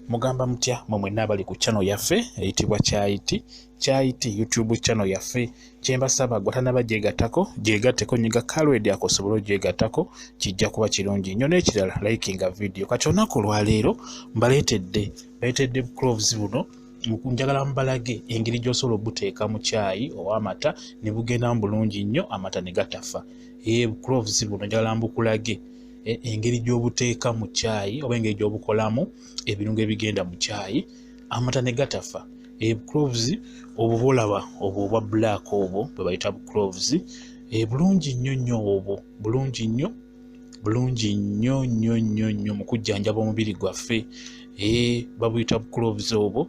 Mugamba mutya mwe nabali ku channel yaffe eyitibwa Kyaiti YouTube channel yaffe kyembasaba gwatanaba jegateko nyiga kalwedi akosobolo jegatako kijja kuba kirungi nnyo n'ekirala likinga video kati olunaku lwaleero mbaleetedde cloves buno njagala mbalage engeri gy'osobola obuteeka mu caayi oba amata ne bugendamu bulungi nnyo amata ne gatafa. Cloves buno njagala mbukulage engeri gy'obuteeka mu caayi oba engeri gy'obukolamu ebirungo ebigenda mu caayi amata ne gatafa. Cloves obwo bolaba obwo obwa black obwo bwe bayita cloves bulungi nnyo obwo bulungi nnyo mu kujjanjaba omubiri gwaffe. Babuyita cloves obwo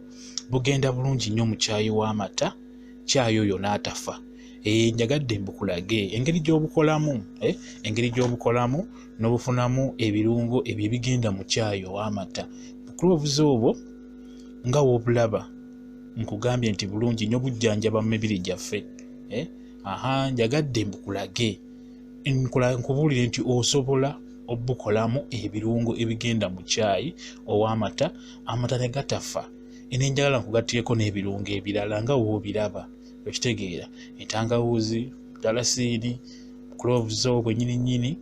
bugenda bulungi nnyo mu caayi w'amata caayi oyo n'atafa. Njagadde mbukulage engeri gy'obukolamu n'obufunamu ebirungo ebyo ebigenda mu caayi ow'amata. Cloves obwo nga w'obulaba nkugambye nti bulungi nnyo bujjanjaba mu mibiri gyaffe. Njagadde mbukulage nkubuulire nti osobola obukolamu ebirungo ebigenda mu caayi ow'amata amata ne gatafa. Njagala nkugatteko n'ebirungo ebirala nga w'obiraba okitegeera entangawuuzi, dalasini, cloves obwo nnyini.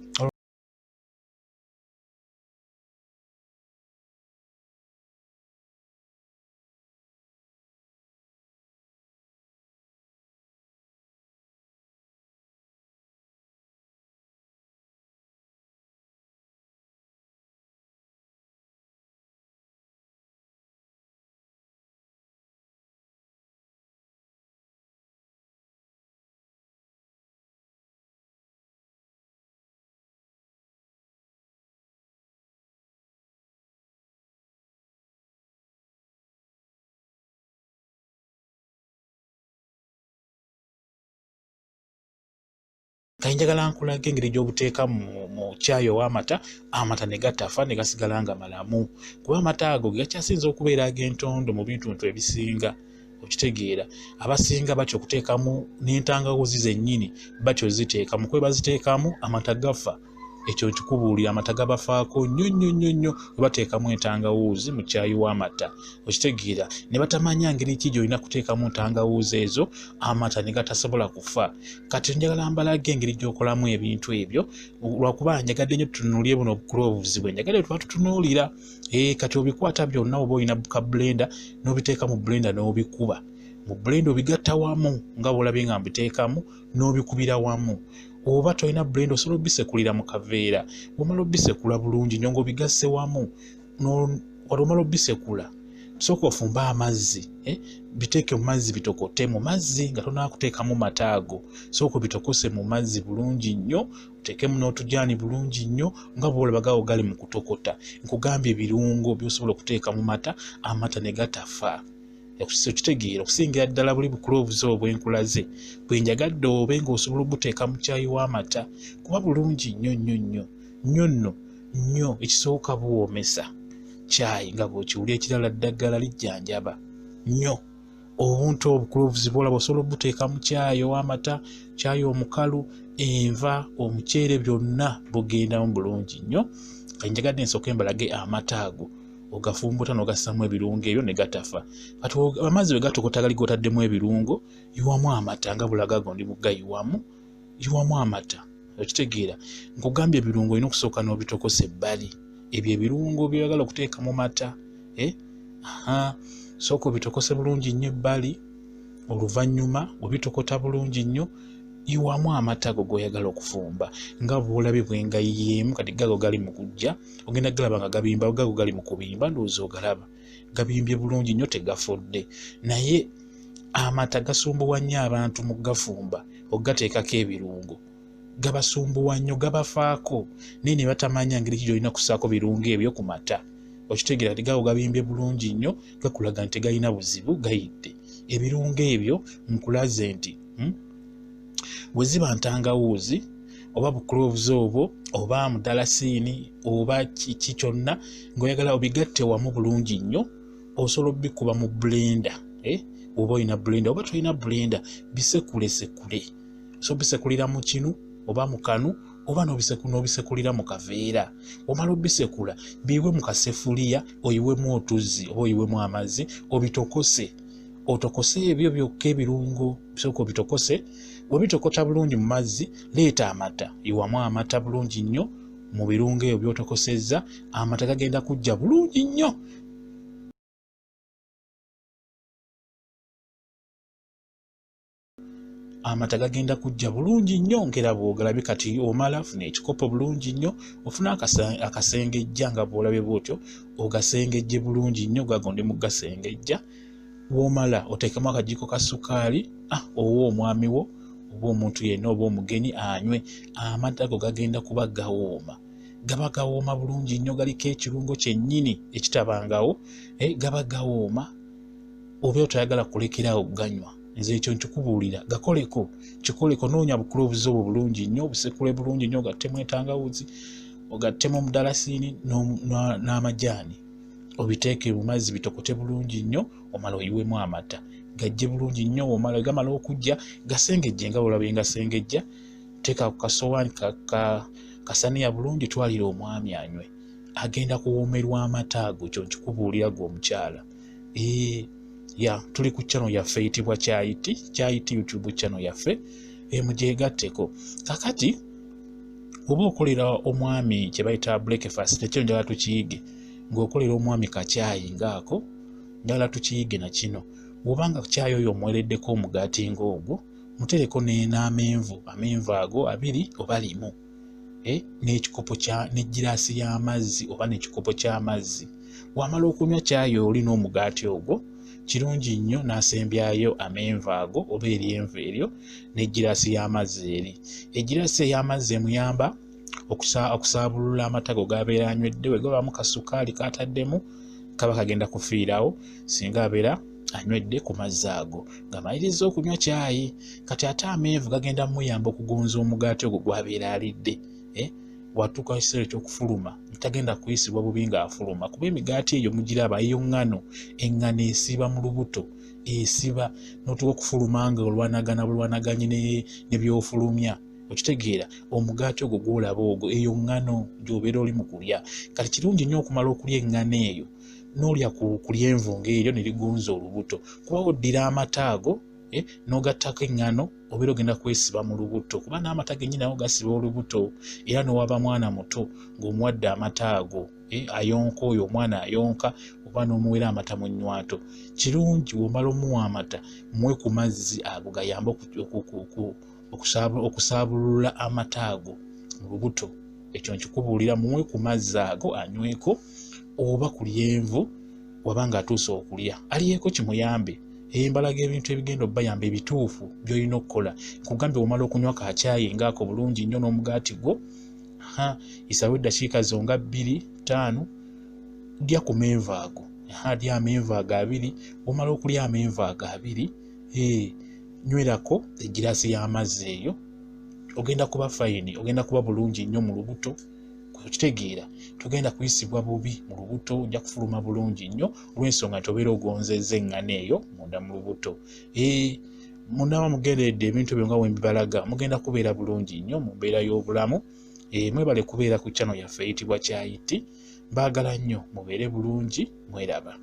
Njagala nkulage engeri gy'obuteeka mu caayi ow'amata amata ne gatafa ne gasigala nga malamu kuba amata ago gakyasinza okubeera ag'entondo mu bintu ebisinga okitegeera. Abasinga batyo okuteekamu n'entangawuuzi zennyini batyo ziteeka mu kwe baziteekamu amata gafa. Ekyo nkikubuulira amata gabafaako nnyo we bateekamu entangawuuzi mu caayi w'amata okitegeera. Ne batamanya ngeri ki gy'olina kuteekamu entangawuuzi ezo amata ne gatasobola kufa. Kati njagala mbalage engeri gy'okolamu ebintu ebyo lwakuba njagadde nnyo tutunuulye buno cloves bwe njagadde tuba tutunuulira. Kati obikwata byonna oba olina ka blender n'obiteeka mu blender n'obikuba mu blender obigatta wamu nga bw'olabye nga mbiteekamu n'obikubira wamu. Oba tolina blender osobola obisekulira mu kaveera. Bw'omala obisekula bulungi nnyo ng'obigasse wamu wali omala obisekula sooka ofumba amazzi biteeke mu mazzi bitokote mu mazzi nga tonaakuteekamu mata ago. Sooka obitokose mu mazzi bulungi nnyo oteekemu n'otujaani bulungi nnyo nga bw'olaba gaawo gali mu kutokota. Nkugambye ebirungo by'osobola okuteeka mu mata amata ne gatafa okitegeera okusingira ddala buli cloves obwo enkulaze bwe njagadde obe ng'osobola obuteeka mu caayi w'amata kuba bulungi nnyo. Ekisooka buwoomesa caayi nga bw'okiwulya, ekirala ddagala lijjanjaba nnyo. Obuntu obwo cloves bw'olaba osobola obuteeka mu caayi ow'amata, caayi omukalu, enva, omuceere byonna bugendamu bulungi nnyo. Njagadde nsooke mbalage amata ago ogafumbuta n'ogassamu ebirungo ebyo ne gatafa. Kati amazzi bwe gatokota gali g'otaddemu ebirungo yiwamu amata nga bulaga ago ndi mugayiwamu yiwamu amata okitegeera. Nkugambye ebirungo olina okusooka n'obitokosa ebbali. Ebyo ebirungo by'oyagala okuteeka mu mata sooka obitokose bulungi nnyo ebbali. Oluvannyuma obitokota bulungi nnyo yiwamu amata ago g'oyagala okufumba nga bw'olabye bwe ngayiyeemu. Kati gago gali mu kujja ogenda galaba nga gabimba, gago gali mu kubimba ndowooza ogalaba gabimbye bulungi nnyo tegafudde. Naye amata gasumbuwa nnyo abantu mu gafumba okugateekako ebirungo gabasumbuwa nnyo gabafaako naye ne batamanya ngeri ki gy'olina kussaako birungo ebyo ku mata okitegeera. Kati gago gabimbye bulungi nnyo gakulaga nti tegalina buzibu gayidde. Ebirungo ebyo nkulaze nti bwe ziba ntangawuuzi oba bu cloves obwo oba mudalasini oba kiki kyonna ng'oyagala obigatte wamu bulungi nnyo osobola obikuba mu blender. Oba olina blender oba tolina blender bisekule. Osobola bisekulira mu kinu oba mu kanu oba n'obisekulira mu kaveera. Omala obisekula biwe mu kasefuliya, oyiwemu otuzzi oba oyiwemu amazzi, obitokose. Otokose ebyo byokka ebirungo, bisooka obitokose. Bwebitokota bulungi mu mazzi, leeta amata, yiwamu amata bulungi nnyo mu birungo ebyo by'otokosezza. Amata gagenda kujja bulungi nnyo. Amata gagenda kujja bulungi nnyo ngera bw'ogalabe. Kati omala funa ekikopo bulungi nnyo, ofuna akasengejja nga bw'olabye bw'otyo, ogasengejje bulungi nnyo, gagonde mu gasengejja. Bw'omala oteekemu akajiiko ka ssukaali, owa omwami wo oba omuntu yenna oba omugenyi anywe. Amata go gagenda kuba gawooma, gaba gawooma bulungi nnyo, galiko ekirungo kyennyini ekitabangawo, gaba gawooma. Oba otayagala kulekerawo ganywa, nze ekyo nkikubuulira, gakoleko, kikoleko. Noonya bukulobuzi obwo bulungi nnyo, obusekule bulungi nnyo, ogattemu entangawuzi, ogattemu omudalasini n'amajaani, obiteeke mu mazzi bitokote bulungi nnyo, omala oyiwemu amata gajje bulungi nnyo. Omala gamala okujja, gasengejje nga bw'olabye ngasengejja, teeka ku kasowaani kasaniya bulungi, twalira omwami anywe. Agenda kuwoomerwa amata ago, kyo nkikubuulira gwe omukyala. Tuli ku channel yaffe eyitibwa Kyayiti YouTube channel yaffe, mugyegatteko. Kakati oba okolera omwami kye bayita breakfast, ekyo njagala tukiyige. Ng'okolera omwami kacyayi ngaako, njagala tukiyige na kino. Bw'obanga caayi oyo omwereddeko omugaati ng'ogwo, mutereko n'amenvu ago 2 oba 1, n'ekikopo n'eggiraasi y'amazzi oba n'ekikopo ky'amazzi. Wamala okunywa caayi oli n'omugaati ogwo, kirungi nnyo n'asembyayo amenvu ago oba eryenvu eryo n'eggiraasi y'amazzi eri. Eggiraasi ey'amazzi emuyamba okusaabulula amata go g'abeera anywedde. Bwe gabaamu kasukaali k'ataddemu, kaba kagenda kufiirawo singa abeera anywedde ku mazzi ago ng'amaliriza okunywa caayi. Kati ate amenvu gagenda muyamba okugonza omugaati ogwo gw'abeera alidde. Watuuka ekiseera eky'okufuluma, tagenda kuyisibwa bubi ng'afuluma, kuba emigaati eyo mugiraba, eyo ngano. Engano esiba mu lubuto, esiba n'otuuka okufuluma nga bulwanaganye ne by'ofulumya. Okitegeera, omugaati ogwo gw'olaba ogwo, eyo ngano gy'obeera oli mu kulya. Kati kirungi nnyo okumala okulya engano eyo, n'olya ku lyenvu ng'eryo ne ligonza olubuto. Kuba oddira amata ago n'ogattako engano, obeera ogenda kwesiba mu lubuto, kuba n'amata gennyini nago gasiba olubuto. Era n'owaba mwana muto ng'omuwadde amata ago, ayonka, oyo omwana ayonka, oba n'omuwera amata mu nnywato, kirungi bw'omala omuwa amata, muwe ku mazzi ago gayambe okusaabulula amata ago mu lubuto. Ekyo nkikubuulira, muwe ku mazzi ago anyweko, oba ku lyenvu wabanga atuuse okulya alyeko, kimuyambe. Embalaga ebintu ebigenda obbayamba ebituufu by'olina okukola. Nkugambye omala okunywa kacaayi ngaako bulungi nnyo n'omugaati gwo, yisawo eddakiika zo nga 2-5, lya ku menvu ago. Lya amenvu ago 2, omala okulya amenvu ago 2, nywerako eggiraasi y'amazzi eyo, ogenda kuba fayini, ogenda kuba bulungi nnyo mu lubuto. Okitegeera, togenda kuyisibwa bubi mu lubuto, ojja kufuluma bulungi nnyo olw'ensonga nti obeera ogonzezza engano eyo munda mu lubuto. Munaba mugenderedde ebintu ebyo nga bwe mbibalaga, mugenda kubeera bulungi nnyo mu mbeera y'obulamu. Mwebale kubeera ku channel yaffe eyitibwa Kyayiti. Mbaagala nnyo, mubeere bulungi, mweraba.